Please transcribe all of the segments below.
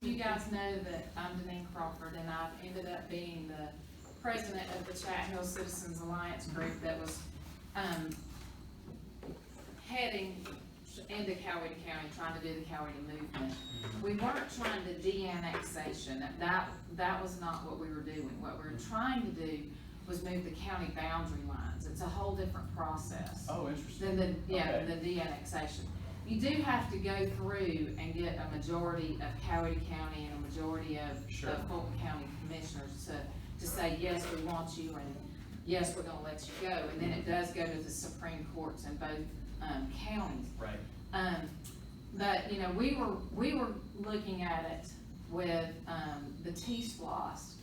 You guys know that I'm Deneen Crawford, and I've ended up being the president of the Chatt Citizens Alliance group that was heading into Coweta County, trying to do the Coweta movement. We weren't trying to de-annexation. That was not what we were doing. What we were trying to do was move the county boundary lines. It's a whole different process. Oh, interesting. Than the de-annexation. You do have to go through and get a majority of Coweta County and a majority of Fulton County commissioners to say, yes, we want you, and yes, we're gonna let you go. And then it does go to the Supreme Courts in both counties. Right. But, you know, we were looking at it with the T-SPLOST.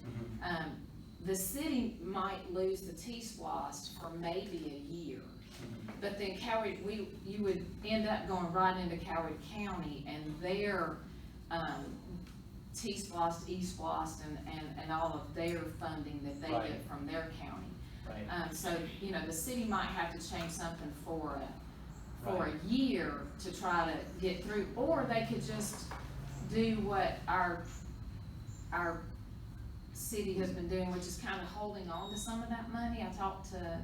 The city might lose the T-SPLOST for maybe a year. But then you would end up going right into Coweta County and their T-SPLOST, E-SPLOST, and all of their funding that they get from their county. Right. So, you know, the city might have to change something for a year to try to get through, or they could just do what our city has been doing, which is kind of holding on to some of that money. I talked to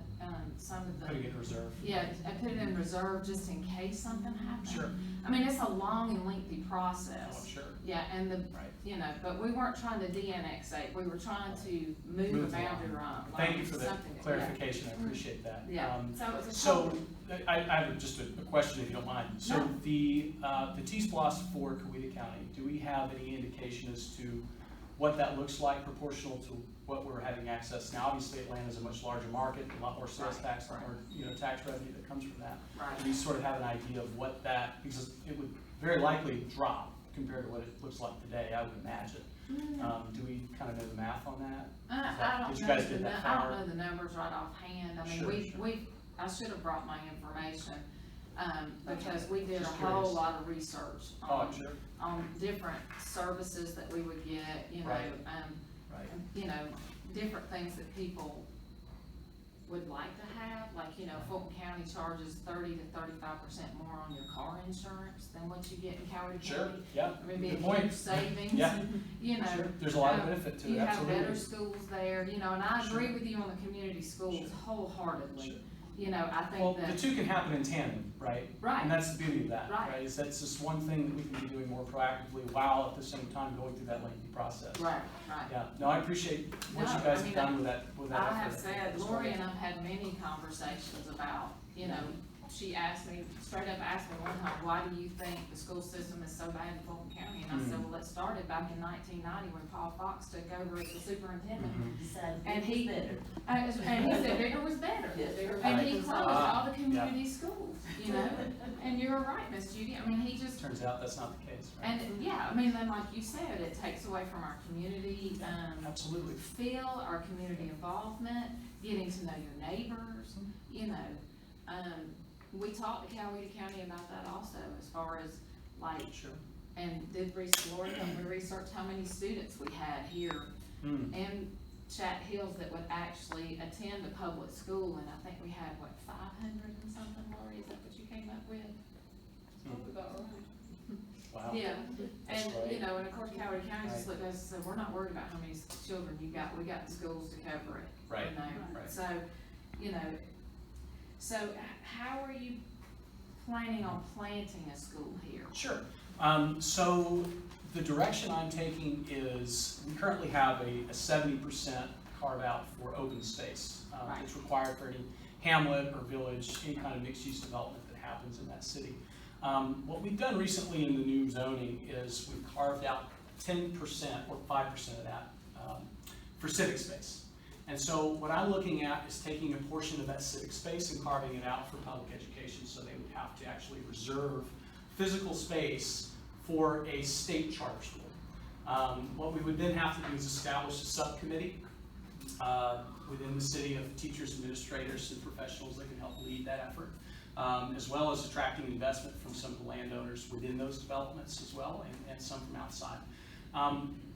some of the Putting it in reserve. Yeah, I put it in reserve just in case something happens. Sure. I mean, it's a long and lengthy process. Oh, sure. Yeah, and you know, but we weren't trying to de-annexate. We were trying to move the boundary line. Thank you for the clarification. I appreciate that. Yeah. So I have just a question, if you don't mind. So the T-SPLOST for Coweta County, do we have any indication as to what that looks like proportional to what we're having access now? Obviously, Atlanta is a much larger market, a lot more sales tax, a lot more tax revenue that comes from that. Right. Do we sort of have an idea of what that, because it would very likely drop compared to what it looks like today, I would imagine. Do we kind of know the math on that? I don't know the numbers right offhand. I mean, I should have brought my information because we did a whole lot of research on different services that we would get, you know, you know, different things that people would like to have. Like, you know, Fulton County charges 30 to 35% more on your car insurance than what you get in Coweta County. Yeah. I mean, good point. Savings. You know, there's a lot of benefit to it. You have better schools there, you know, and I agree with you on the community schools wholeheartedly. You know, I think the two can happen in tandem, right? Right. And that's the beauty of that, right? Is that's just one thing that we can be doing more proactively while at the same time going through that lengthy process. Right. Yeah. No, I appreciate what you guys have done with that. I have said, Lori and I've had many conversations about, you know, she asked me, straight up asked me one time, why do you think the school system is so bad in Fulton County? And I said, well, it started back in 1990 when Paul Fox took over as the superintendent. And he said bigger was better. And he closed all the community schools, you know? And you're right, Miss Judy. I mean, he just... Turns out that's not the case, right? And I mean, then like you said, it takes away from our community absolutely feel, our community involvement, getting to know your neighbors, you know. We talked to Coweta County about that also, as far as like, and did research how many students we had here in Chatt Hills that would actually attend a public school, and I think we had, what, 500 and something, Lori? Is that what you came up with? Probably about right. Wow. Yeah, and you know, and of course Coweta County just looked at us and said, we're not worried about how many children you got, we got the schools to cover it. Right. You know? So, you know, so how are you planning on planting a school here? Sure. So the direction I'm taking is we currently have a 70% carve out for open space. It's required for any hamlet or village, any kind of mixed use development that happens in that city. What we've done recently in the new zoning is we've carved out 10% or 5% of that for civic space. And so what I'm looking at is taking a portion of that civic space and carving it out for public education, so they would have to actually reserve physical space for a state charter school. What we would then have to do is establish a subcommittee within the city of teachers, administrators, and professionals that can help lead that effort, as well as attracting investment from some of the landowners within those developments as well, and some from outside.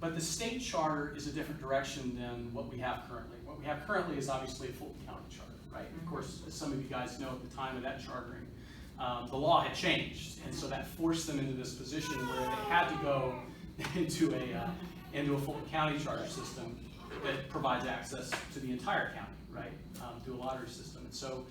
But the state charter is a different direction than what we have currently. What we have currently is obviously a Fulton County charter, right? Of course, as some of you guys know, at the time of that chartering, the law had changed, and so that forced them into this position where they had to go into a Fulton County charter system that provides access to the entire county, right, through a lottery system. And so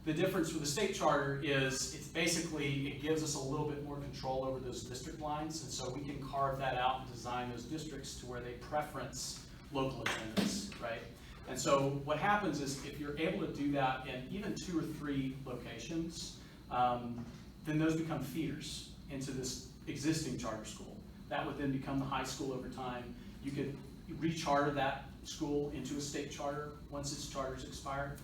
the difference with the state charter is it's basically, it gives us a little bit more control over those district lines, and so we can carve that out and design those districts to where they preference local attendance, right? And so what happens is if you're able to do that in even 2 or 3 locations, then those become feeders into this existing charter school. That would then become the high school over time. You could recharter that school into a state charter once its charters expire.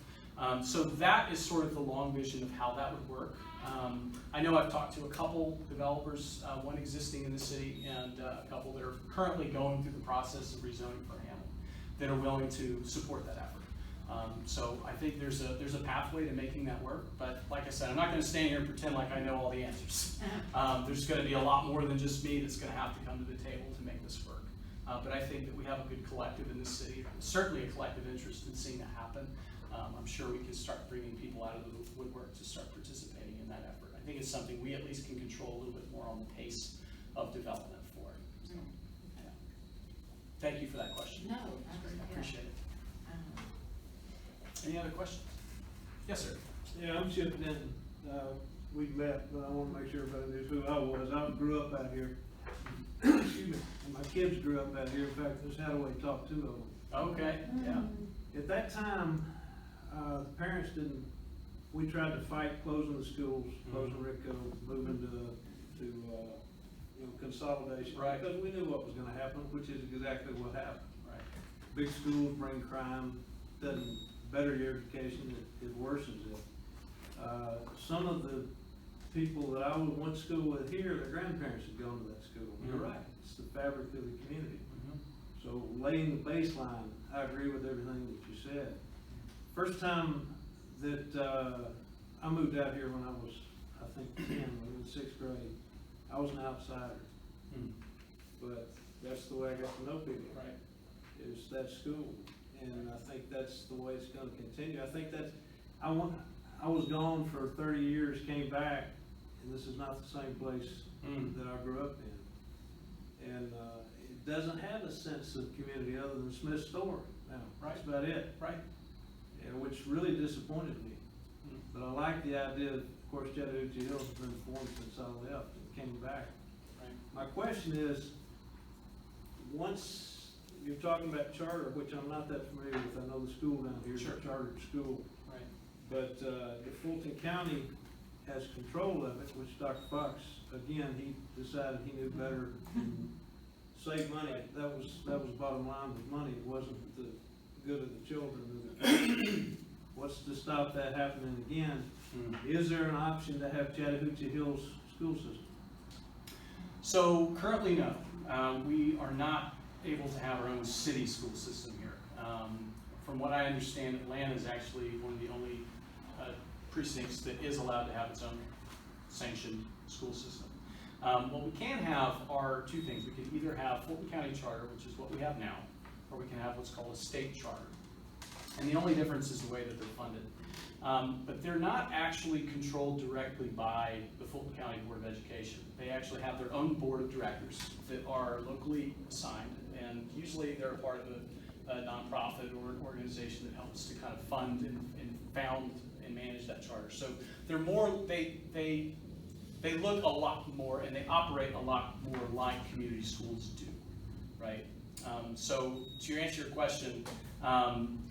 So that is sort of the long vision of how that would work. I know I've talked to a couple developers, one existing in the city and a couple that are currently going through the process of rezoning for Hamlet, that are willing to support that effort. So I think there's a pathway to making that work, but like I said, I'm not going to stand here and pretend like I know all the answers. There's going to be a lot more than just me that's going to have to come to the table to make this work. But I think that we have a good collective in this city, certainly a collective interest in seeing that happen. I'm sure we can start bringing people out of the woodwork to start participating in that effort. I think it's something we at least can control a little bit more on the pace of development for it. So, yeah. Thank you for that question. No, I appreciate it. Any other questions? Yes, sir. Yeah, I'm Chip Denton. We met, but I want to make sure everybody knows who I was. I grew up out here. Excuse me. And my kids grew up out here. In fact, this Hattaway taught 2 of them. Okay, yeah. At that time, the parents didn't. We tried to fight closing the schools, closing Rico, moving to consolidation, right? Because we knew what was going to happen, which is exactly what happened. Right. Big schools bring crime. Doesn't better your education, it worsens it. Some of the people that I went to school with here, their grandparents had gone to that school. You're right, it's the fabric of the community. So laying the baseline, I agree with everything that you said. First time that I moved out here when I was, I think 10, in the 6th grade, I was an outsider. But that's the way I got to know people, right? Is that school. And I think that's the way it's going to continue. I think that's, I was gone for 30 years, came back, and this is not the same place that I grew up in. And it doesn't have a sense of community other than Smith's store now. Right. That's about it. Right. And which really disappointed me. But I like the idea, of course, Chattahoochee Hills has been formed since I left and came back. Right. My question is, once you're talking about charter, which I'm not that familiar with. I know the school down here is a chartered school. Right. But if Fulton County has control of it, which Dr. Fox, again, he decided he knew better than save money. That was bottom line with money. It wasn't the good of the children. What's to stop that happening again? Is there an option to have Chattahoochee Hills school system? So currently, no. We are not able to have our own city school system here. From what I understand, Atlanta is actually one of the only precincts that is allowed to have its own sanctioned school system. What we can have are 2 things. We can either have Fulton County Charter, which is what we have now, or we can have what's called a state charter. And the only difference is the way that they're funded. But they're not actually controlled directly by the Fulton County Board of Education. They actually have their own board of directors that are locally assigned, and usually they're a part of a nonprofit or an organization that helps to kind of fund and found and manage that charter. So they're more, they look a lot more and they operate a lot more like community schools do, right? So to answer your question,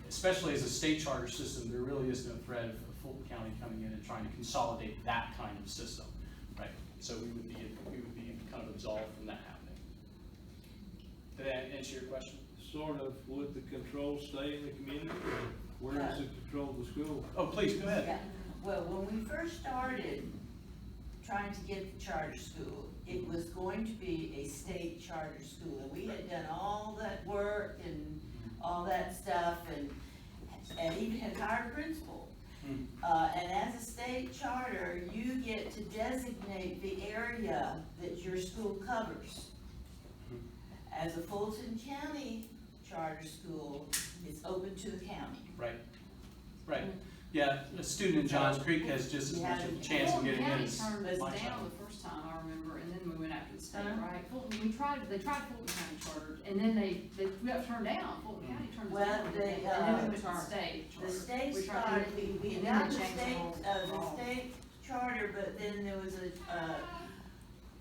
especially as a state charter system, there really is no threat of Fulton County coming in and trying to consolidate that kind of system, right? So we would be kind of absolved from that happening. Did that answer your question? Sort of. Would the control stay in the community? Where does it control the school? Oh, please, go ahead. Yeah. Well, when we first started trying to get the charter school, it was going to be a state charter school, and we had done all that work and all that stuff, and even had hired a principal. And as a state charter, you get to designate the area that your school covers. As a Fulton County charter school, it's open to the county. Right, right. Yeah, a student in Johns Creek has just as much of a chance of getting in as Fulton County turned us my down child. the first time, I remember, and then we went after the state, right? Fulton, they tried Fulton County charter, and then they got turned down, Fulton County turned us down. And then we went to the state charter. The state We tried to started, get- we and then got they the changed the state charter, but then there was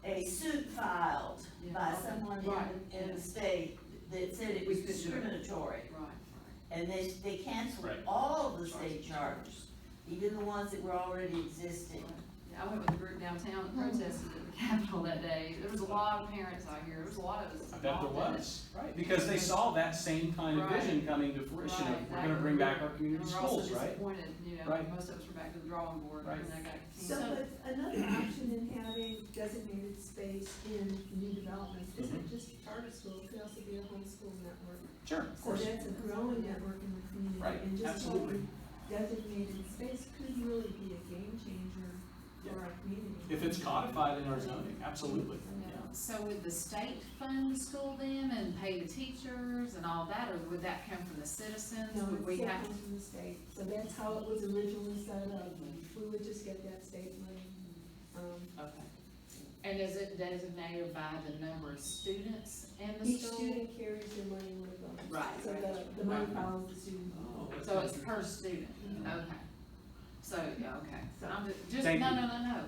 a suit filed Yeah, by okay. someone Right, in yeah. the state that said it was We could do it. discriminatory. Right, And they canceled Right. all of the state charters, even the ones that were already existing. right. Yeah, I went with a group downtown that protested at the Capitol that day. There was a lot of parents out here, there was a lot of us I bet there involved in it. was, right, because they saw that same kind of Right. vision coming to fruition Right, of, we're gonna exactly. bring back our community And we're also schools, right? disappointed, you know, Right. most of us were back to the drawing board Right. when that got So, canceled. but another option in having designated space in new developments isn't just charter schools, it could also be a homeschool network. Sure, of So course. that's a growing network in the community. Right, And just absolutely. having designated space could really be a game changer for our community. If it's codified in our zoning, absolutely. Yeah. So would the state fund the school then and pay the teachers and all that, or would that come from the citizens? No, Would we it have? comes from the state, so that's how it was originally set up, we would just get that state money. Okay. And is it designated by the number of students in the Each school? student carries their money with them. Right, So right. the money follows the student. Oh, that's So it's interesting. per student, okay. So, yeah, okay, so I'm just, Thank no, you. no, no, no,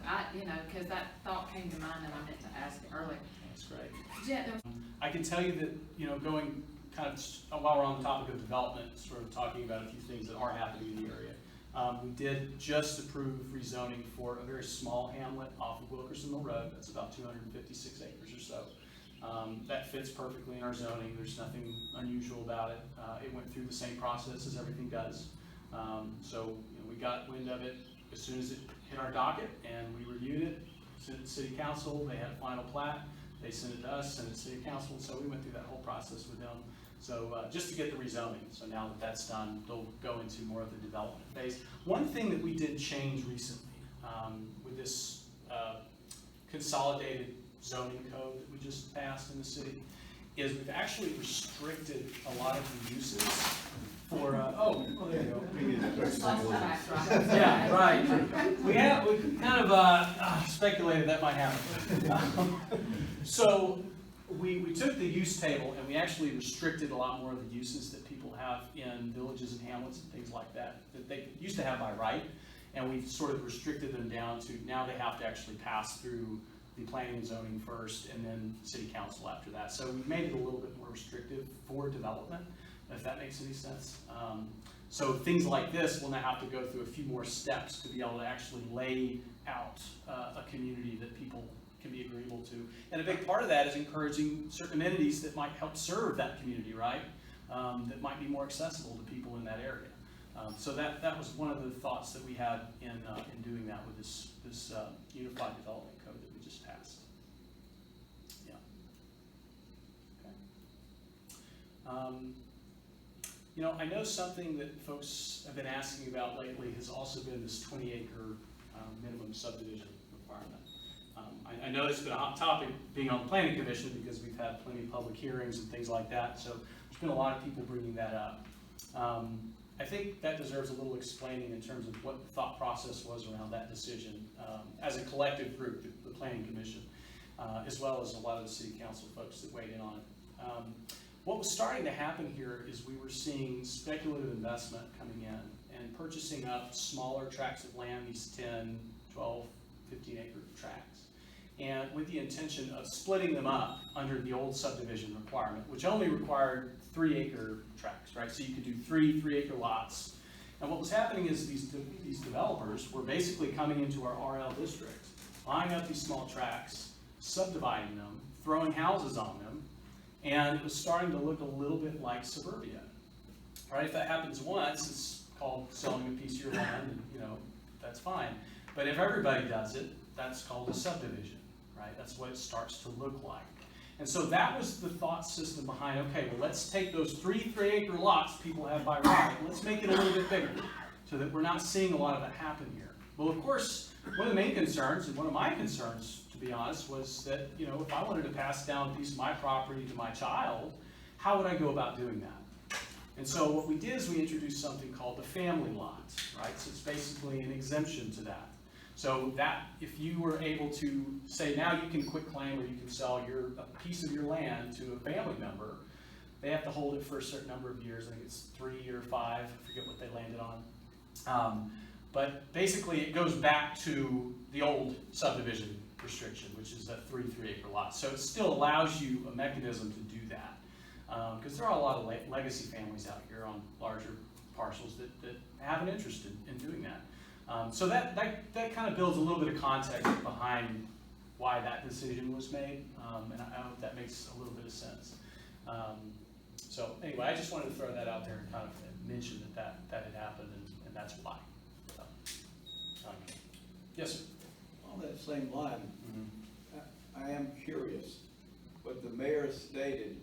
cause that thought came to mind and I meant to ask it earlier. That's great. Yeah, there was I can tell you that, going kind of, while we're on the topic of development, sort of talking about a few things that are happening in the area. We did just approve rezoning for a very small hamlet off of Wilkerson Mill Road. That's about 256 acres or so. That fits perfectly in our zoning. There's nothing unusual about it. It went through the same process as everything does. So we got wind of it as soon as it hit our docket, and we reviewed it, sent it to City Council. They had a final plat. They sent it to us, sent it to City Council. So we went through that whole process with them. So just to get the rezoning. So now that that's done, they'll go into more of the development phase. One thing that we did change recently with this consolidated zoning code that we just passed in the city is we've actually restricted a lot of the uses for, there you go. Yeah, right. We kind of speculated that might happen. So we took the use table and we actually restricted a lot more of the uses that people have in villages and hamlets and things like that they used to have by right, and we've sort of restricted them down to now they have to actually pass through the planning and zoning first and then city council after that. So we've made it a little bit more restrictive for development, if that makes any sense. So things like this will now have to go through a few more steps to be able to actually lay out a community that people can be agreeable to. And a big part of that is encouraging certain amenities that might help serve that community, right? That might be more accessible to people in that area. So that was one of the thoughts that we had in doing that with this unified development code that we just passed. Yeah. Okay. I know something that folks have been asking about lately has also been this 20-acre minimum subdivision requirement. I know it's been a hot topic being on the planning commission because we've had plenty of public hearings and things like that, so there's been a lot of people bringing that up. I think that deserves a little explaining in terms of what the thought process was around that decision as a collective group, the planning commission, as well as a lot of the city council folks that weighed in on it. What was starting to happen here is we were seeing speculative investment coming in and purchasing up smaller tracts of land, these 10, 12, 15 acre tracts, and with the intention of splitting them up under the old subdivision requirement, which only required 3 acre tracts, right? So you could do 3 acre lots. And what was happening is these developers were basically coming into our RL district, buying up these small tracts, subdividing them, throwing houses on them, and it was starting to look a little bit like suburbia, right? If that happens once, it's called selling a piece of your land, and that's fine. But if everybody does it, that's called a subdivision, right? That's what it starts to look like. And so that was the thought system behind, okay, well, let's take those 3 acre lots people have by right, and let's make it a little bit bigger so that we're not seeing a lot of it happen here. Well, of course, one of the main concerns, and one of my concerns, to be honest, was that, if I wanted to pass down a piece of my property to my child, how would I go about doing that? And so what we did is we introduced something called the family lot, right? So it's basically an exemption to that. So that, if you were able to say now you can quit claim or you can sell a piece of your land to a family member, they have to hold it for a certain number of years. I think it's 3 or 5, I forget what they landed on. But basically it goes back to the old subdivision restriction, which is that 3 3-acre lots. So it still allows you a mechanism to do that. Because there are a lot of legacy families out here on larger parcels that have an interest in doing that. So that kind of builds a little bit of context behind why that decision was made, and I hope that makes a little bit of sense. So anyway, I just wanted to throw that out there and kind of mention that had happened, and that's why. So, yes, sir. On that same line, I am curious, what the mayor stated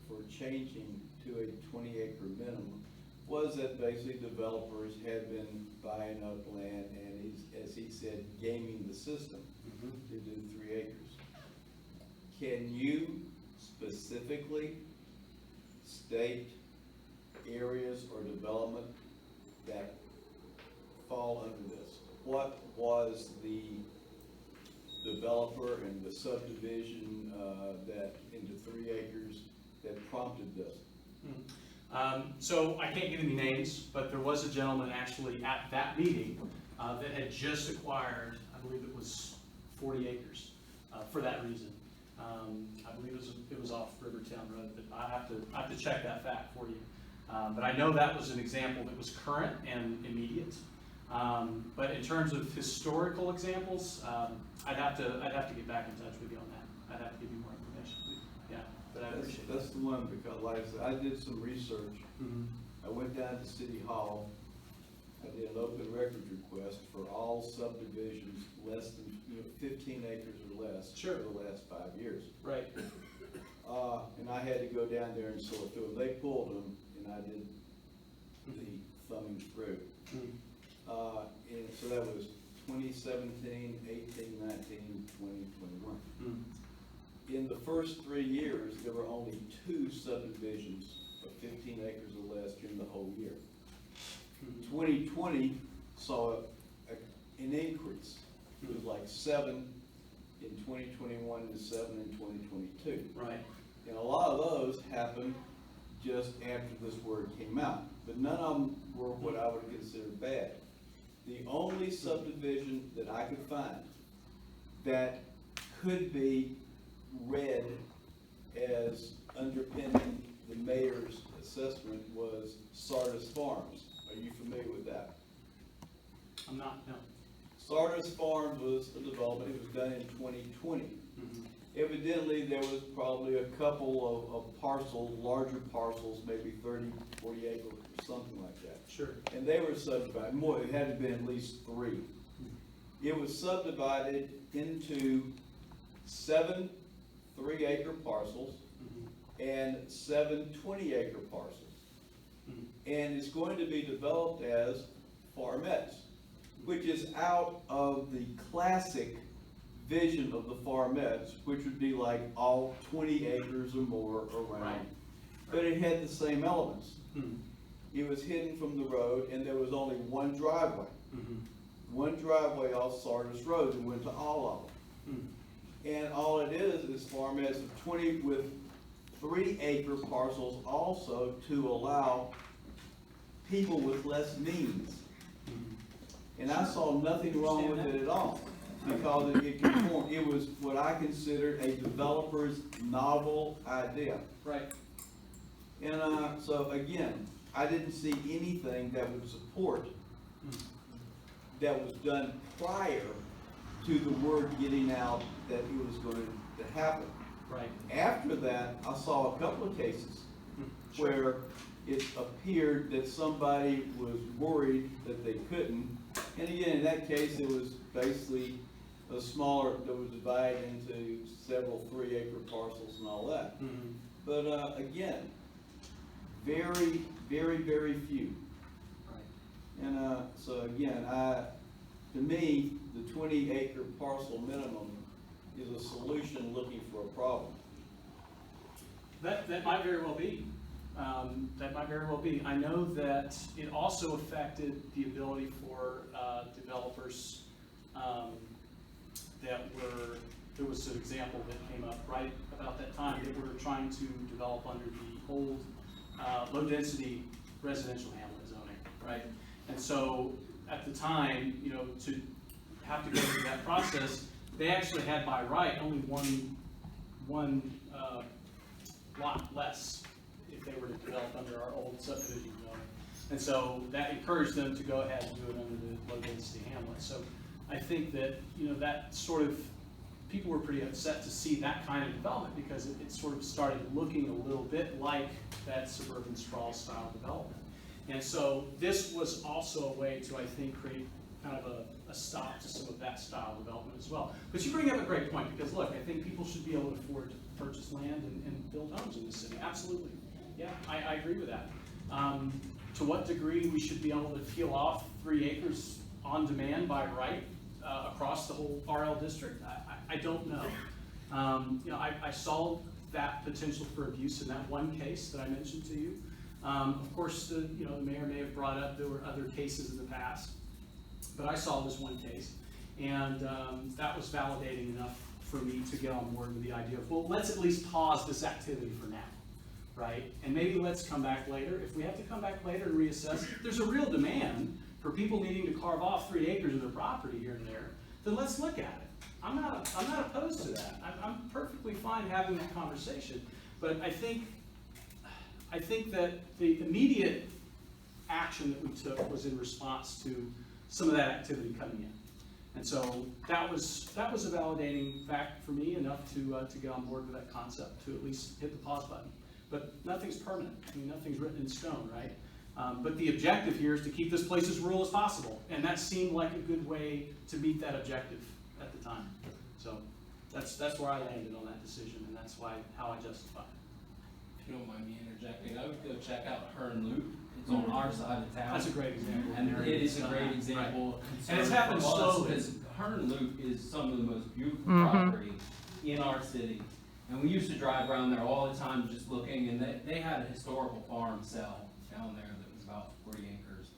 for changing to a 20-acre minimum was that basically developers had been buying up land and, as he said, gaming the system to do 3 acres. Can you specifically state areas or development that fall under this? What was the developer and the subdivision that into 3 acres that prompted this? So I can't give any names, but there was a gentleman actually at that meeting that had just acquired, I believe it was 40 acres for that reason. I believe it was off Rivertown Road, but I have to check that fact for you. But I know that was an example that was current and immediate. But in terms of historical examples, I'd have to get back in touch with you on that. I'd have to give you more information. Yeah, but I appreciate that. That's the one, because like I said, I did some research. I went down to City Hall. I did an open records request for all subdivisions less than 15 acres or less for the last 5 years. Right. And I had to go down there and sort through them. They pulled them, and I did the thumbing through. And so that was 2017, 18, 19, 20, 21. In the first 3 years, there were only 2 subdivisions of 15 acres or less during the whole year. 2020 saw an increase. It was like 7 in 2021 and 7 in 2022. Right. And a lot of those happened just after this word came out, but none of them were what I would consider bad. The only subdivision that I could find that could be read as underpinning the mayor's assessment was Sardis Farms. Are you familiar with that? I'm not, no. Sardis Farms was a development. It was done in 2020. Evidently, there was probably a couple of parcels, larger parcels, maybe 30, 40 acres, or something like that. Sure. And they were subdivided. More, it had to be at least 3. It was subdivided into 7 3-acre parcels and 7 20-acre parcels. And it's going to be developed as farmettes, which is out of the classic vision of the farmettes, which would be like all 20 acres or more around. Right. But it had the same elements. It was hidden from the road, and there was only one driveway. One driveway off Sardis Road that went to all of them. And all it is farmettes of 20 with 3-acre parcels also to allow people with less means. And I saw nothing wrong with it at all, because it conformed. It was what I considered a developer's novel idea. Right. And so again, I didn't see anything that would support that was done prior to the word getting out that it was going to happen. Right. After that, I saw a couple of cases where it appeared that somebody was worried that they couldn't. And again, in that case, it was basically a smaller, that was divided into several 3-acre parcels and all that. But again, very, very, very few. Right. And so again, to me, the 20-acre parcel minimum is a solution looking for a problem. That might very well be. That might very well be. I know that it also affected the ability for developers there was an example that came up right about that time that we're trying to develop under the old low-density residential hamlet zoning, right? And so at the time, you know, to have to go through that process, they actually had by right only one lot less if they were to develop under our old subdivision zoning. And so that encouraged them to go ahead and do it under the low-density hamlet. So I think that, you know, that sort of, people were pretty upset to see that kind of development because it sort of started looking a little bit like that suburban sprawl style development. And so this was also a way to, I think, create kind of a stop to some of that style development as well. But you bring up a great point because look, I think people should be able to afford to purchase land and build homes in this city. Absolutely. Yeah, I agree with that. To what degree we should be able to peel off 3 acres on demand by right across the whole RL district, I don't know. You know, I saw that potential for abuse in that one case that I mentioned to you. Of course, the mayor may have brought up there were other cases in the past, but I saw this one case, and that was validating enough for me to get on board with the idea of, well, let's at least pause this activity for now, right? And maybe let's come back later. If we have to come back later and reassess, if there's a real demand for people needing to carve off 3 acres of their property here and there, then let's look at it. I'm not opposed to that. I'm perfectly fine having that conversation, but I think that the immediate action that we took was in response to some of that activity coming in. And so that was a validating fact for me enough to get on board with that concept, to at least hit the pause button. But nothing's permanent. I mean, nothing's written in stone, right? But the objective here is to keep this place as rural as possible. And that seemed like a good way to meet that objective at the time. So that's where I landed on that decision, and that's how I justify it. If you don't mind me interjecting, I would go check out Hearn Loop. It's on our side of town. That's a great example. And it is a great example. Right. And it's happened slowly. Because Hearn Loop is some of the most beautiful property in our city. And we used to drive around there all the time just looking, and they had a historical farm sell down there that was about 40 acres.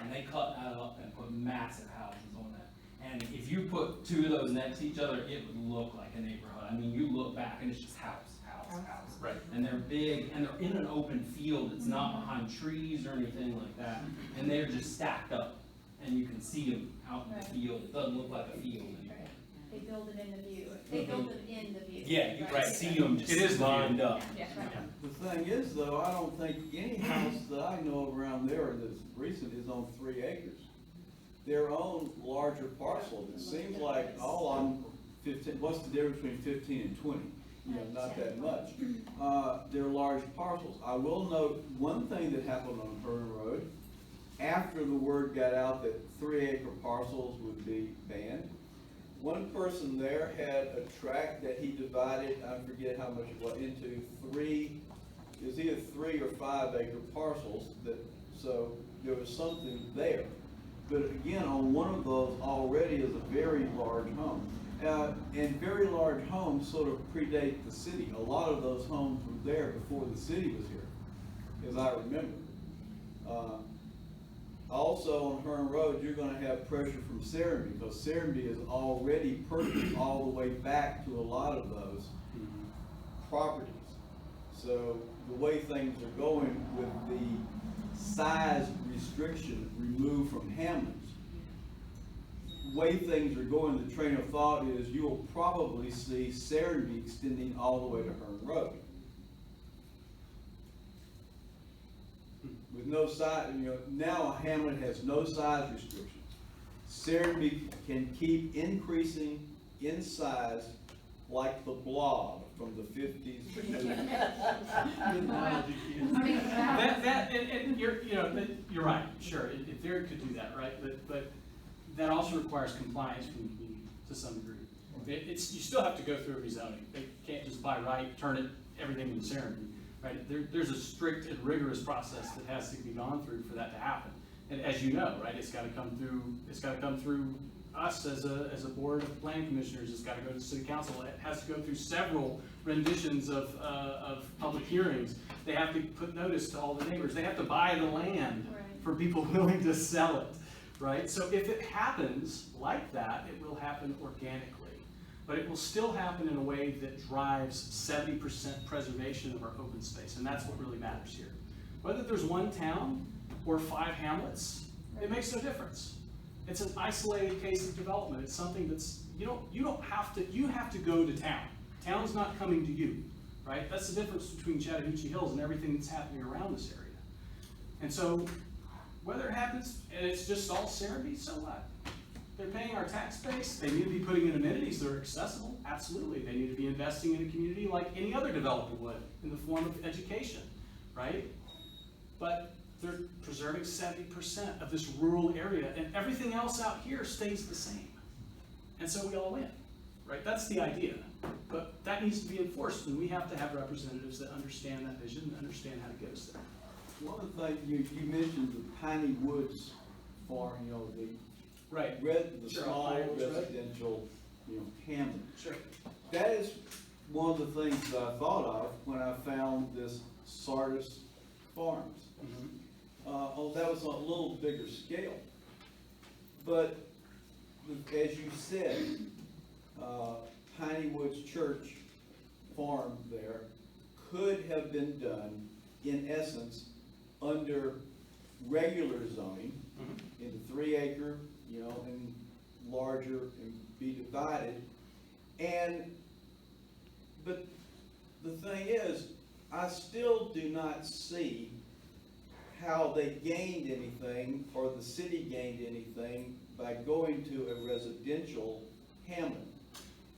And they cut that up and put massive houses on that. And if you put 2 of those next to each other, it would look like a neighborhood. I mean, you look back and it's just house. Right. And they're big, and they're in an open field. It's not behind trees or anything like that. And they're just stacked up, and you can see them out in the field. It doesn't look like a field anymore. They build it in the view. They build it in the view. Yeah, you can see them just It is lined up. Yeah. The thing is, though, I don't think any house that I know of around there that's recent is on 3 acres. Their own larger parcels. It seems like all on 15, what's the difference between 15 and 20? You know, not that much. They're large parcels. I will note one thing that happened on Hearn Road. After the word got out that 3-acre parcels would be banned, one person there had a tract that he divided, I forget how much it was, into 3, it was either 3 or 5 acre parcels, so there was something there. But again, on one of those already is a very large home. And very large homes sort of predate the city. A lot of those homes were there before the city was here, as I remember. Also on Hearn Road, you're going to have pressure from Serenby, because Serenby is already perking all the way back to a lot of those properties. So the way things are going with the size restriction removed from hamlets, the way things are going, the train of thought is you'll probably see Serenby extending all the way to Hearn Road. With no size, now a hamlet has no size restrictions. Serenby can keep increasing in size like the blob from the 50s. You're right. Sure, if there could do that, right? But that also requires compliance from the community to some degree. You still have to go through a rezoning. They can't just by right turn everything into Serenby. Right? There's a strict and rigorous process that has to be gone through for that to happen. And as you know, right, it's got to come through. It's got to come through us as a board of planning commissioners. It's got to go to the city council. It has to go through several renditions of public hearings. They have to put notice to all the neighbors. They have to buy the land for people willing to sell it. right? So if it happens like that, it will happen organically. But it will still happen in a way that drives 70% preservation of our open space, and that's what really matters here. Whether there's one town or 5 hamlets, it makes no difference. It's an isolated case of development. It's something that's, you have to go to town. Town's not coming to you, right? That's the difference between Chattahoochee Hills and everything that's happening around this area. And so, whether it happens and it's just all Serenity, so what? They're paying our tax base. They need to be putting in amenities that are accessible. Absolutely. They need to be investing in a community like any other developer would in the form of education, right? But they're preserving 70% of this rural area, and everything else out here stays the same. And so we all win, right? That's the idea. But that needs to be enforced, and we have to have representatives that understand that vision and understand how to get us there. One of the things, you mentioned the Piney Woods farm, the Right. the Sure. small Piney Woods, right? residential, hamlet. Sure. That is one of the things that I thought of when I found this Sardis Farms. That was on a little bigger scale. But as you said, Piney Woods Church farm there could have been done, in essence, under regular zoning, in the 3 acre, and larger, and be divided. But the thing is, I still do not see how they gained anything, or the city gained anything, by going to a residential hamlet.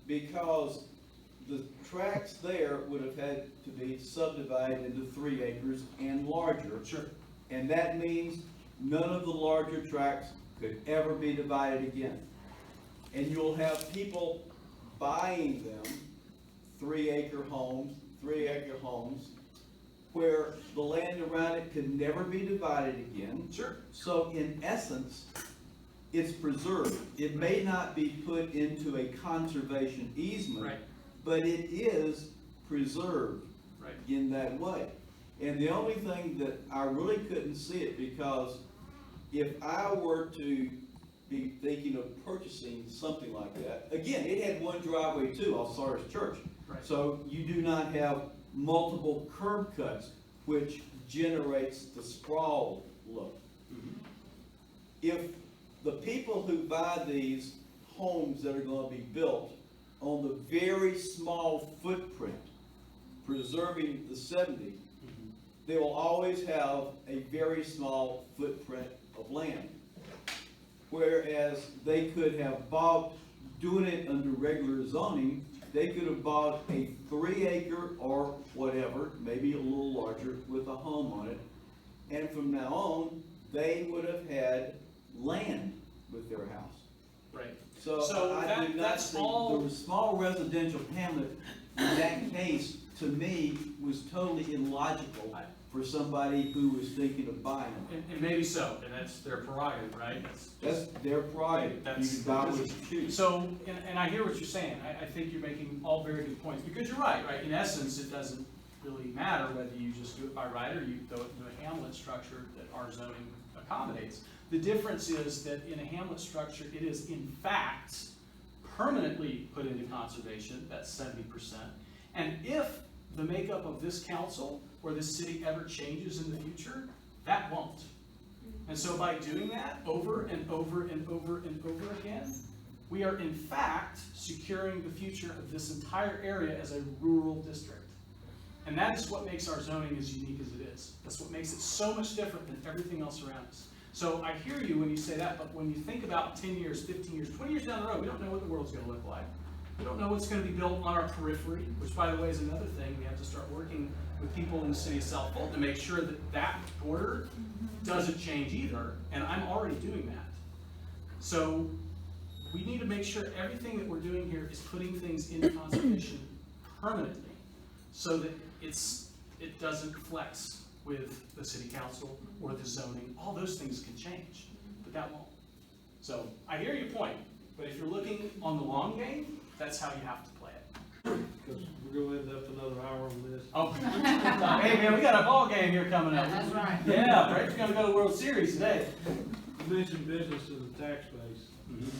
Because the tracts there would have had to be subdivided into 3 acres and larger. Sure. And that means none of the larger tracts could ever be divided again. And you'll have people buying them, 3 acre homes, where the land around it could never be divided again. Sure. So in essence, it's preserved. It may not be put into a conservation easement, Right. but it is preserved Right. in that way. And the only thing that I really couldn't see it, because if I were to be thinking of purchasing something like that, again, it had one driveway too, off Sardis Church. Right. So you do not have multiple curb cuts, which generates the sprawl look. If the people who buy these homes that are going to be built on the very small footprint, preserving the 70, they will always have a very small footprint of land. Whereas they could have bought, doing it under regular zoning, they could have bought a 3 acre or whatever, maybe a little larger, with a home on it. And from now on, they would have had land with their house. Right. So I do not that's think all. the small residential hamlet in that case, to me, was totally illogical for somebody who was thinking of buying them. And maybe so, and that's their prerogative, right? That's their prerogative. You can buy what you choose. So, and I hear what you're saying. I think you're making all very good points, because you're right, right? In essence, it doesn't really matter whether you just do it by right or you go into a hamlet structure that our zoning accommodates. The difference is that in a hamlet structure, it is in fact permanently put into conservation, that's 70%. And if the makeup of this council or this city ever changes in the future, that won't. And so by doing that over and over and over and over again, we are in fact securing the future of this entire area as a rural district. And that is what makes our zoning as unique as it is. That's what makes it so much different than everything else around us. So I hear you when you say that, but when you think about 10 years, 15 years, 20 years down the road, we don't know what the world's going to look like. We don't know what's going to be built on our periphery, which by the way is another thing. We have to start working with people in the city of South Fulton to make sure that that border doesn't change either, and I'm already doing that. So we need to make sure everything that we're doing here is putting things into conservation permanently, so that it doesn't flex with the city council or the zoning. All those things can change, but that won't. So I hear your point, but if you're looking on the long game, that's how you have to play it. Because we're gonna end up another hour on this. Oh, hey man, we got a ball game here coming up. That's right. Yeah, Braves gonna go to the World Series today. mentioned business as a tax base. Mhm.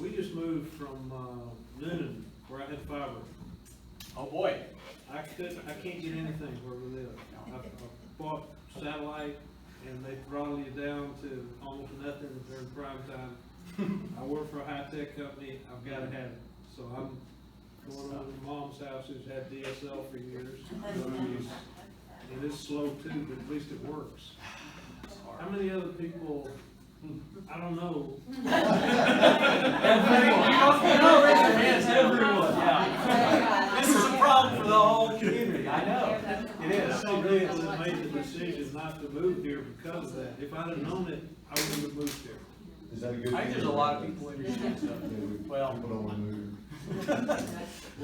We just moved from, Noonan, where I had fiber. Oh, boy. I can't get anything where we live. I bought satellite and they throttle you down to almost nothing during prime time. I work for a high-tech company, I've gotta have it. So I'm going over to mom's house who's had DSL for years. And it's slow too, but at least it works. How many other people, I don't know. Everyone. No, raise your hands, everyone, yeah. This is a problem for the whole community, I know. It is, Some it really people is. that made the decision not to move here because of that. If I'd have known it, I wouldn't have moved here. Is that a good? I think there's a lot of people in your shoes, though. Well. People don't wanna move.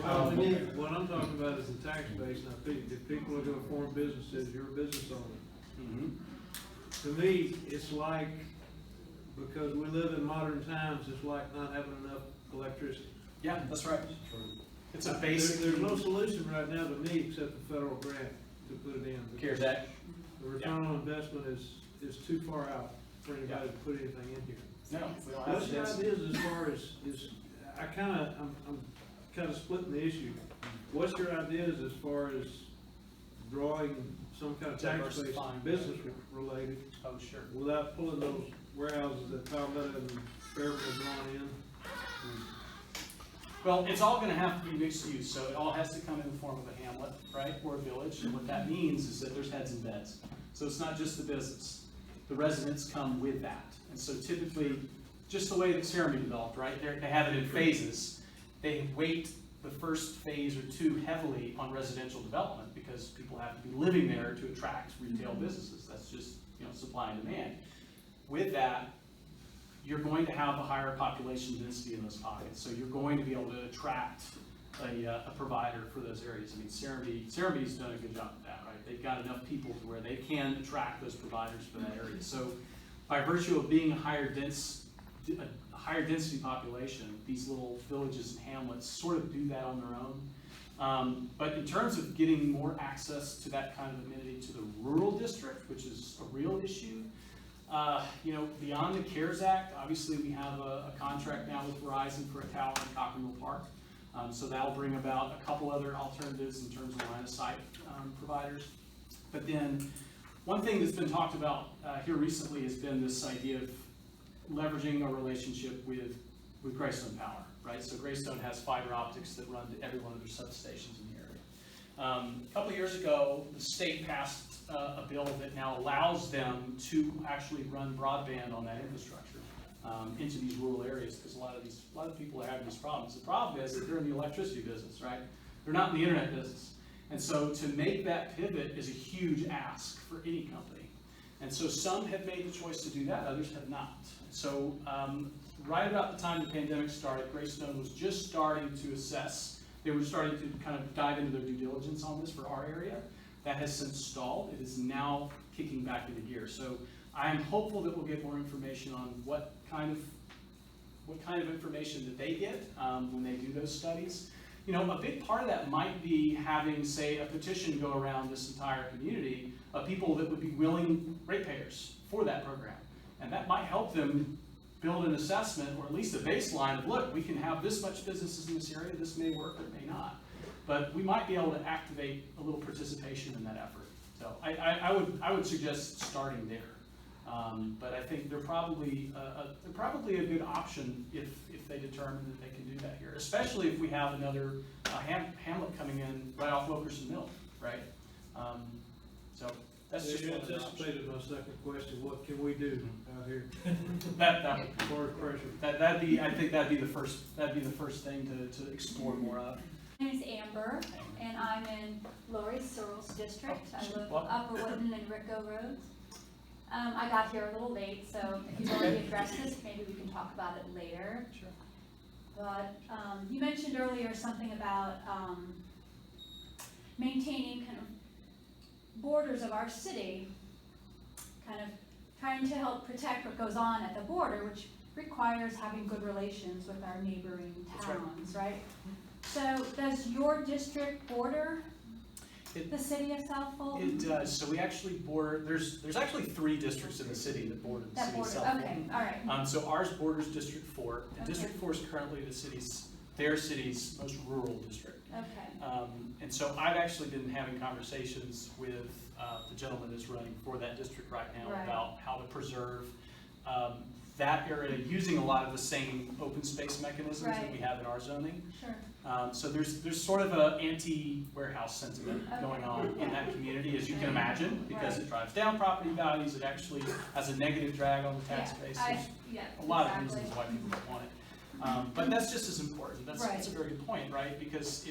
Well, we need, what I'm talking about is the tax base, now, if people are gonna form businesses, you're a business owner. Mhm. To me, it's like, because we live in modern times, it's like not having enough electricity. Yeah, that's right. It's a basic. There's no solution right now to me except the federal grant to put it in. CARES Act. The return on investment is too far out for anybody to put anything in here. No, we don't have What's your this. ideas as far as, I'm kinda splitting the issue. What's your ideas as far as drawing some kind of tax base, Diversifying. business related, Oh, sure. without pulling those warehouses that Palmetto and Fairville drawn in? Well, it's all gonna have to be mixed use, so it all has to come in the form of a hamlet, right, or a village, and what that means is that there's heads and beds. So it's not just the business, the residents come with that. And so typically, just the way that Ceremony developed, right, they have it in phases. They weight the first phase or two heavily on residential development, because people have to be living there to attract retail businesses. That's just, supply and demand. With that, you're going to have a higher population density in those pockets, so you're going to be able to attract a provider for those areas. I mean, Ceremody's done a good job of that, right? They've got enough people to where they can attract those providers for that area. So by virtue of being a higher density population, these little villages and hamlets sort of do that on their own. But in terms of getting more access to that kind of amenity to the rural district, which is a real issue, beyond the CARES Act, obviously we have a contract now with Verizon for a tower in Cockerville Park. So that'll bring about a couple other alternatives in terms of line of sight providers. But then one thing that's been talked about here recently has been this idea of leveraging a relationship with Greystone Power, right? So Greystone has fiber optics that run to every one of their substations in the area. A couple of years ago, the state passed a bill that now allows them to actually run broadband on that infrastructure into these rural areas, because a lot of people are having these problems. The problem is that they're in the electricity business, right? They're not in the internet business. And so to make that pivot is a huge ask for any company. And so some have made the choice to do that, others have not. So right about the time the pandemic started, Greystone was just starting to assess. They were starting to kind of dive into their due diligence on this for our area. That has since stalled. It is now kicking back into gear. So I am hopeful that we'll get more information on what kind of information that they get when they do those studies. A big part of that might be having, say, a petition go around this entire community of people that would be willing ratepayers for that program. And that might help them build an assessment, or at least a baseline of, look, we can have this much businesses in this area, this may work or it may not. But we might be able to activate a little participation in that effort. So I would suggest starting there. But I think they're probably a good option if they determine that they can do that here, especially if we have another hamlet coming in right off Wilkerson Mill, right? So that's just You one of the options. anticipated my second question, what can we do out here That as far as pressure? I think that'd be the first thing to explore more of. My name is Amber, and I'm in Lori Searles district. I live What? Upper Woodland and Rico Roads. I got here a little late, so if you've already addressed this, maybe we can talk about it later. Sure. But you mentioned earlier something about maintaining kind of borders of our city, kind of trying to help protect what goes on at the border, which requires having good relations with our neighboring That's right. towns, right? So does your district border the city of South Fulton? It does. So we actually border, there's actually 3 districts in the city that border the That city of border, South Fulton. okay, all right. So ours borders District 4. And Okay. District 4 is currently their city's most rural district. Okay, And so I've actually been having conversations with the gentleman that's running for that district right now Right. about how to preserve that area using a lot of the same open space mechanisms that Right. we have in our zoning. sure, So there's sort of a anti-warehouse sentiment Okay. going on in that community, as you can imagine, because Right. it drives down property values, it actually has a negative drag on the tax yeah, base. I, There's yeah, a lot of exactly. reasons why people don't want it. But that's just as important. That's Right. a very good point, right? Because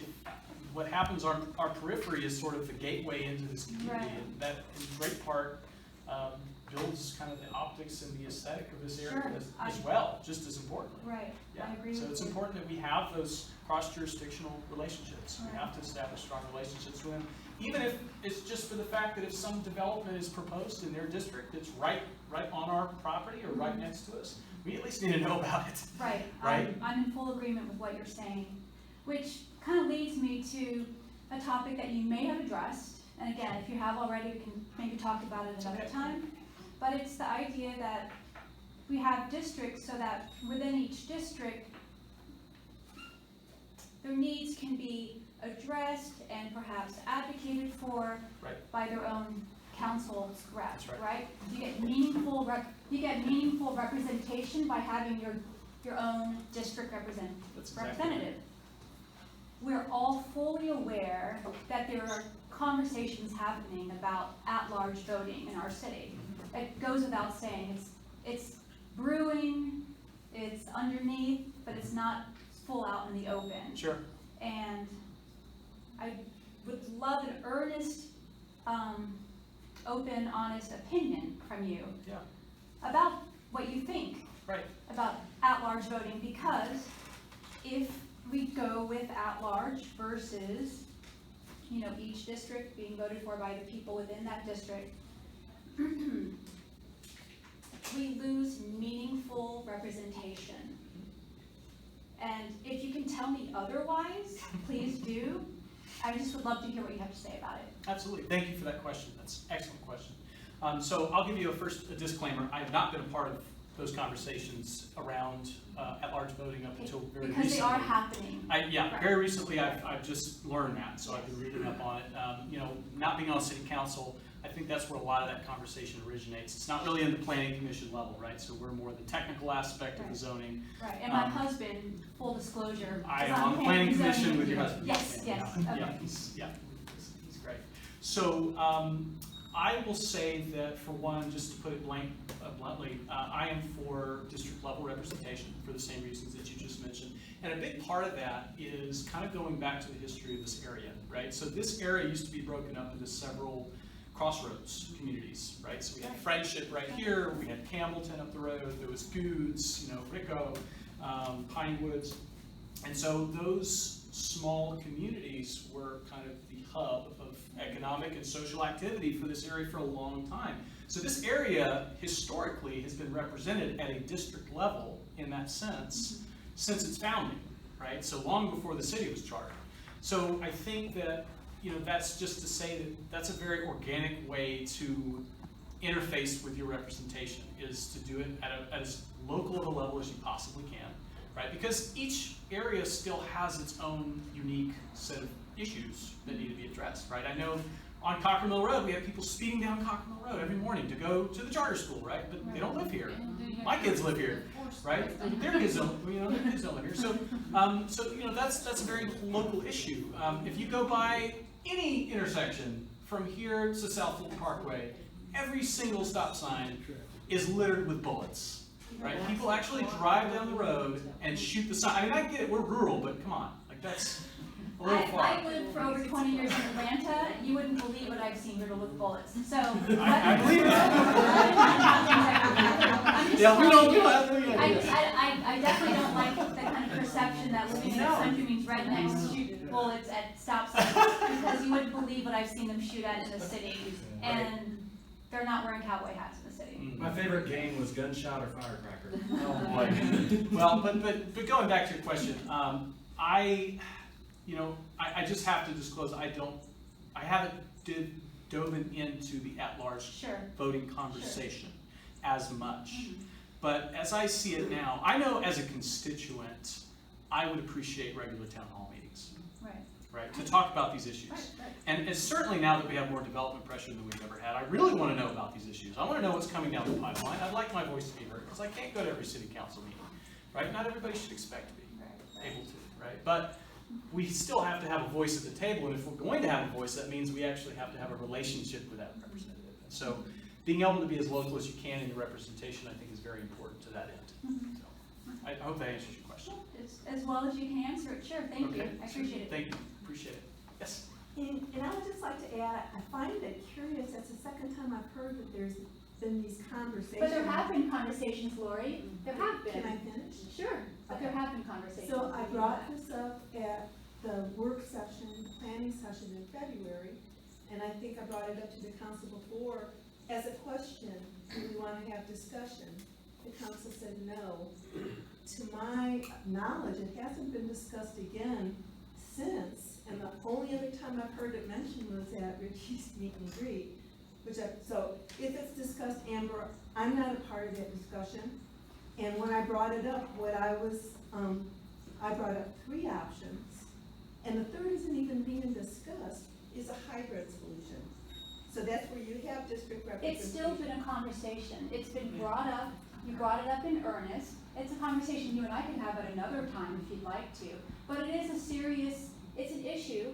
what happens, our periphery is sort of the gateway into this community, Right. and that in great part builds kind of the optics and the aesthetic of this area Sure. as well, just as importantly. Right, Yeah, I agree with so you. it's important that we have those cross-jurisdictional relationships. We Right. have to establish strong relationships with them, even if it's just for the fact that if some development is proposed in their district that's right on our property or right next to us, we at least need to know about it. Right, Right? I'm in full agreement with what you're saying, which kind of leads me to a topic that you may have addressed, and again, if you have already, we can maybe talk about it another Okay. time, but it's the idea that we have districts so that within each district, their needs can be addressed and perhaps advocated for Right. by their own council rep, That's right. right? You get meaningful representation by having your own district That's exactly representative. We're all fully aware that there are conversations happening about at-large voting in our city. It goes without saying, it's brewing, it's underneath, but it's not full out in the open. Sure. And I would love an earnest, open, honest opinion from you Yeah. about what you think Right. about at-large voting, because if we go with at-large versus, each district being voted for by the people within that district, we lose meaningful representation. And if you can tell me otherwise, please do. I just would love to hear what you have to say about it. Absolutely. Thank you for that question. That's an excellent question. So I'll give you a disclaimer. I have not been a part of those conversations around at-large voting up until very recently. Because they are happening. Yeah, very recently I've just learned that, so I've been reading up on it. Not being on city council, I think that's where a lot of that conversation originates. It's not really in the planning commission level, right? So we're more the technical aspect of the zoning. Right, and my husband, full disclosure. I is am on the planning and commission zoning with your you. husband. Yes, Yeah, yes, yeah, okay. he's great. So I will say that, for one, just to put it bluntly, I am for district level representation for the same reasons that you just mentioned. And a big part of that is kind of going back to the history of this area, right? So this area used to be broken up into several crossroads communities, right? So we had Friendship right here, we had Campbellton up the road, there was Goods, Rico, Pine Woods. And so those small communities were kind of the hub of economic and social activity for this area for a long time. So this area historically has been represented at a district level in that sense since its founding, right? So long before the city was chartered. So I think that, that's just to say that that's a very organic way to interface with your representation, is to do it at as local of a level as you possibly can, right? Because each area still has its own unique set of issues that need to be addressed, right? I know on Cocker Mill Road, we have people speeding down Cocker Mill Road every morning to go to the charter school, right? But they don't live here. My kids live here, right? Their kids don't, their kids don't live here. So, that's a very local issue. If you go by any intersection from here to South Fulton Parkway, every single stop sign is littered with bullets, right? People actually drive down the road and shoot the sign. I mean, I get it, we're rural, but come on, that's a little far. I lived for over 20 years in Atlanta. You wouldn't believe what I've seen riddled with bullets. So I believe it. I'm just Yeah, we telling you, don't have any idea. I definitely don't like the kind of perception that living in the No. country means rednecks shoot bullets at stop signs, because you wouldn't believe what I've seen them shoot at in the city, and they're not wearing cowboy hats in the city. My favorite game was gunshot or firecracker. Oh boy. Well, but going back to your question, I just have to disclose, I don't I haven't dove into the at-large Sure. voting conversation as much. But as I see it now, I know as a constituent, I would appreciate regular town hall meetings, right, to talk about these issues. Right. And it's certainly now that we have more development pressure than we've ever had, I really want to know about these issues. I want to know what's coming down the pipeline. I'd like my voice to be heard, because I can't go to every city council meeting, right? Not everybody should expect to be able to, right? But we still have to have a voice at the table, and if we're going to have a voice, that means we actually have to have a relationship with that representative. And so being able to be as local as you can in your representation, I think, is very important to that end. So I hope that answers your question. As well as you can answer it, sure, thank you, Okay. I appreciate it. Thank you, appreciate it. Yes? And I would just like to add, I find it curious, that's the second time I've heard that there's been these conversations. But there have been conversations, Lori, there have been. Can I finish? Sure, but there have been conversations. So I brought this up at the work session, planning session in February, and I think I brought it up to the council before as a question, do we want to have discussion? The council said no. To my knowledge, it hasn't been discussed again since, and the only other time I've heard it mentioned was at Ricky's meet and greet, so if it's discussed, Amber, I'm not a part of that discussion, and when I brought it up, I brought up 3 options, and the third isn't even being discussed, is a hybrid solution. So that's where you have district representation. It's still been a conversation, it's been brought up, you brought it up in earnest, it's a conversation you and I can have at another time if you'd like to, but it is it's an issue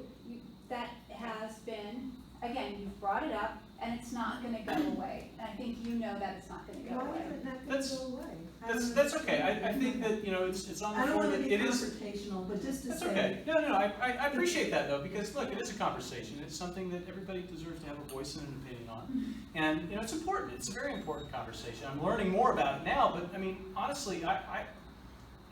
that has been, again, you've brought it up, and it's not gonna go away, and I think you know that it's not gonna go Why away. is it not gonna go away? That's okay. I think that, it's on the I don't floor wanna that be it is. confrontational, but just to That's say. okay. No, I appreciate that though, because look, it is a conversation. It's something that everybody deserves to have a voice and an opinion on. And, it's important. It's a very important conversation. I'm learning more about it now, but I mean, honestly,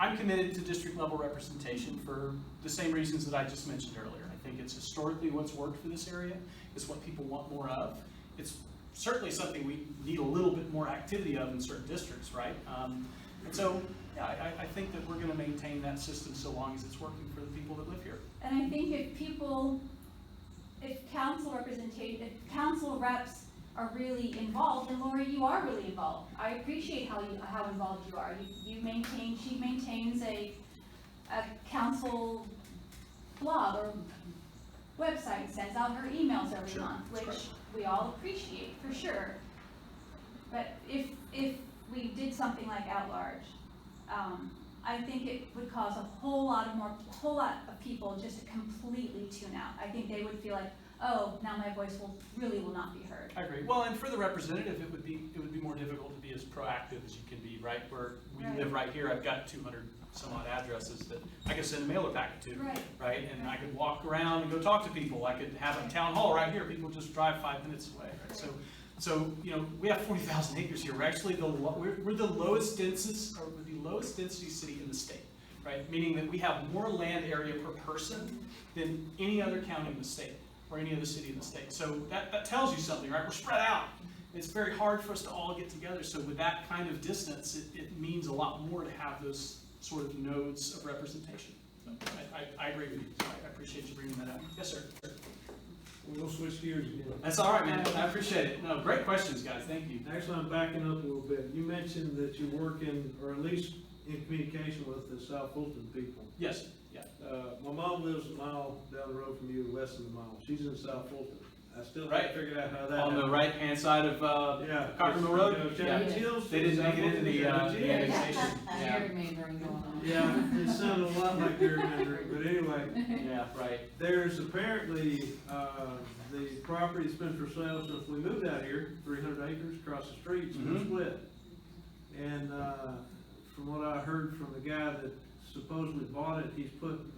I'm committed to district level representation for the same reasons that I just mentioned earlier. I think it's historically what's worked for this area. It's what people want more of. It's certainly something we need a little bit more activity of in certain districts, right? And so, yeah, I think that we're going to maintain that system so long as it's working for the people that live here. And I think if council reps are really involved, and Lori, you are really involved. I appreciate how involved you are. She maintains a council blog or website and sends out her emails every Sure, month, that's which great. we all appreciate for sure. But if we did something like at large, I think it would cause a whole lot of people just to completely tune out. I think they would feel like, oh, now my voice will not be heard. I agree. Well, and for the representative, it would be more difficult to be as proactive as you can be, right? Where we live right here, I've got 200 some odd addresses that I could send a mailer packet to, right? And I could walk around and go talk to people. I could have a town hall right here. People just drive 5 minutes away, right? So we have 40,000 acres here. We're actually we're the lowest density city in the state, right? Meaning that we have more land area per person than any other county in the state or any other city in the state. So that tells you something, right? We're spread out. It's very hard for us to all get together. So with that kind of distance, it means a lot more to have those sort of nodes of representation. So I agree with you. I appreciate you bringing that up. Yes, sir. We'll switch gears again. That's all right, man. I appreciate it. No, great questions, guys. Thank you. Actually, I'm backing up a little bit. You mentioned that you're working, or at least in communication with the South Fulton people. Yes. Yeah. My mom lives a mile down the road from you, less than a mile. She's in South Fulton. I still Right. haven't figured out how that On the happened. right-hand side of Cockerville Road. Chapman Hills. They didn't make it into the South Fulton. annexation. Yeah. Gerrymandering going on. Yeah, it sounded a lot like gerrymandering, but anyway. Yeah. Right. There's apparently, the property's been for sale since we moved out here, 300 acres across the street, it's been split. And, from what I heard from the guy that supposedly bought it, he's putting,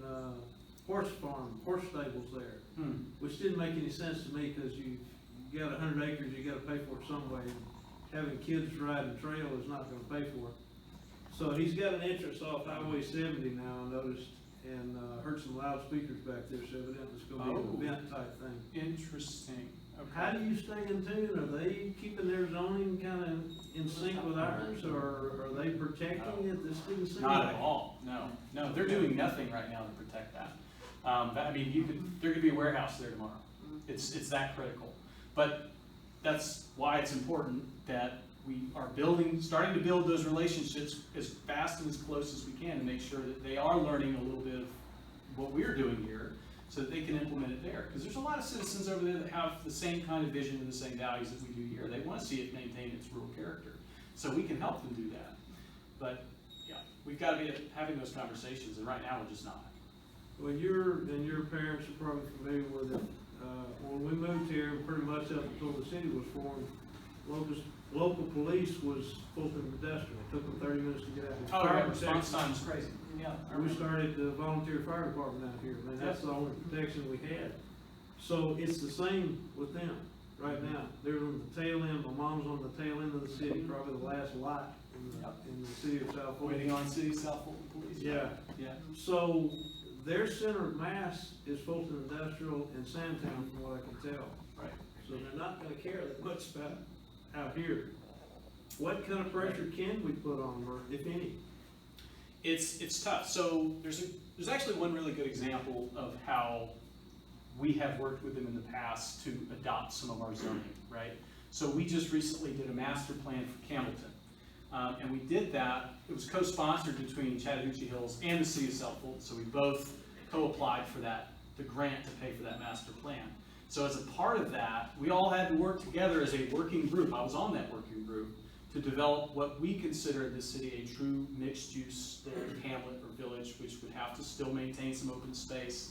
horse stables there. Which didn't make any sense to me, cause you got 100 acres, you gotta pay for it some way. Having kids riding trail is not gonna pay for it. So he's got an entrance off Highway 70 now, I noticed, and heard some loudspeakers back there, so evidently it's gonna be an event type thing. Interesting. Okay. How do you stay in tune? Are they keeping their zoning kinda in sync with ours, or are they protecting it? This didn't seem Not like at all. No, they're doing nothing right now to protect that. I mean, there could be a warehouse there tomorrow It's that critical. But that's why it's important that we are starting to build those relationships as fast and as close as we can to make sure that they are learning a little bit of what we're doing here so that they can implement it there. Because there's a lot of citizens over there that have the same kind of vision and the same values that we do here. They want to see it maintain its rural character. So we can help them do that. But yeah, we've got to be having those conversations, and right now we're just not. Well, your parents are probably familiar with it. When we moved here, pretty much up until the city was formed, local police was Fulton pedestrian. It took them 30 minutes to get out. Oh, yeah, response time is crazy. Yeah. We started the volunteer fire department out here, and that's the only protection we had. So it's the same with them right now. They're on the tail end, my mom's on the tail end of the city, probably the last lot in the city of South Fulton. Waiting on city of South Fulton police. Yeah. Yeah. So their center of mass is Fulton Industrial and Sandtown, from what I can tell. Right. So they're not gonna care that much about out here. What kind of pressure can we put on them, or if any? It's tough. So there's actually one really good example of how we have worked with them in the past to adopt some of our zoning, right? So we just recently did a master plan for Campbellton. And we did that, it was co-sponsored between Chattahoochee Hills and the city of South Fulton. So we both co-applied for the grant to pay for that master plan. So as a part of that, we all had to work together as a working group. I was on that working group to develop what we consider in this city a true mixed-use hamlet or village, which would have to still maintain some open space,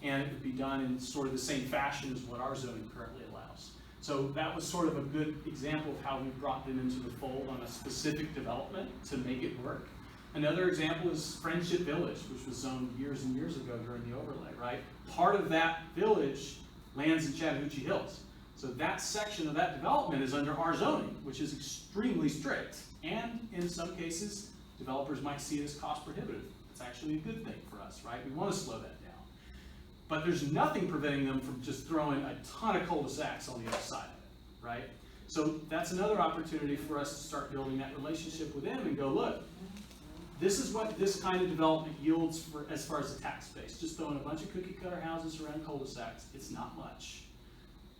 and it would be done in sort of the same fashion as what our zoning currently allows. So that was sort of a good example of how we brought them into the fold on a specific development to make it work. Another example is Friendship Village, which was zoned years and years ago during the overlay, right? Part of that village lands in Chattahoochee Hills. So that section of that development is under our zoning, which is extremely strict. And in some cases, developers might see it as cost prohibitive. It's actually a good thing for us, right? We want to slow that down. But there's nothing preventing them from just throwing a ton of cul-de-sacs on the other side of it, right? So that's another opportunity for us to start building that relationship with them and go, look, this is what this kind of development yields for as far as the tax base. Just throwing a bunch of cookie cutter houses around cul-de-sacs, it's not much.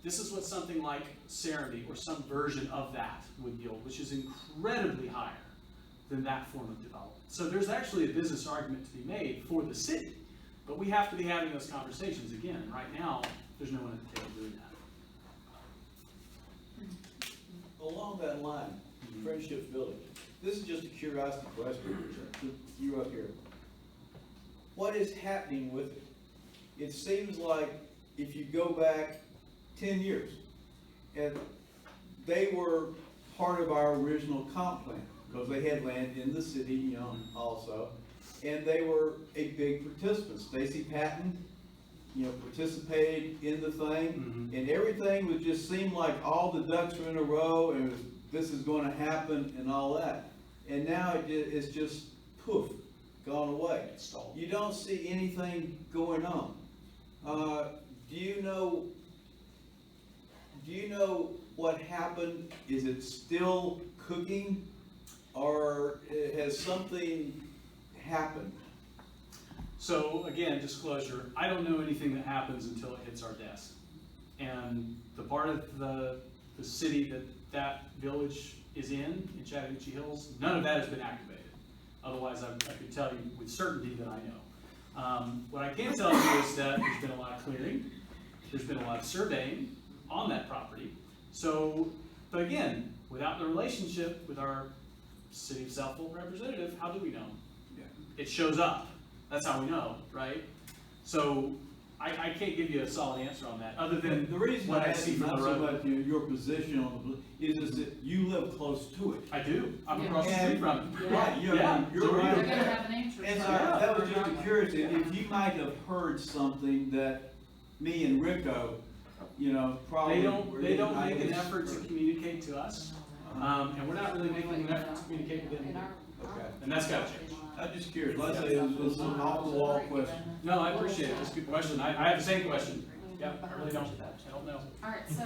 This is what something like Serenity or some version of that would yield, which is incredibly higher than that form of development. So there's actually a business argument to be made for the city, but we have to be having those conversations again. And right now, there's no one at the table doing that. Along that line, Friendship Village, this is just a curiosity question to you up here. What is happening with it? It seems like if you go back 10 years, and they were part of our original comp plan, because they had land in the city, you know, also, and they were a big participant. Stacy Patton, you know, participated in the thing, and everything would just seem like all the ducks were in a row, and this is going to happen, and all that. And now it's just poof, gone away. You don't see anything going on. Do you know what happened? Is it still cooking, or has something happened? So again, disclosure, I don't know anything that happens until it hits our desk. And the part of the city that village is in Chattahoochee Hills, none of that has been activated. Otherwise, I could tell you with certainty that I know. What I can tell you is that there's been a lot of clearing, there's been a lot of surveying on that property. So, but again, without the relationship with our City of South Fulton representative, how do we know? Yeah. It shows up. That's how we know, right? So I can't give you a solid answer on that, other than the reason what I I see ask from not the so road. much your position on the is that you live close to it. I do. I'm Yeah. across the street from it. Right, you're Yeah. you're So right. They're gonna have an answer. And so Yeah. that was just a curiosity, if you might have heard something that me and Rico, you know, probably. They don't I make an guess- effort to communicate to us, and we're not really making an effort to communicate with them either. Okay. And that's gotta change. I'm just curious, let's say it's an off-the-wall question. No, I appreciate it. That's a good question. I have the same question. Yeah, I really don't. I don't know. All right, so,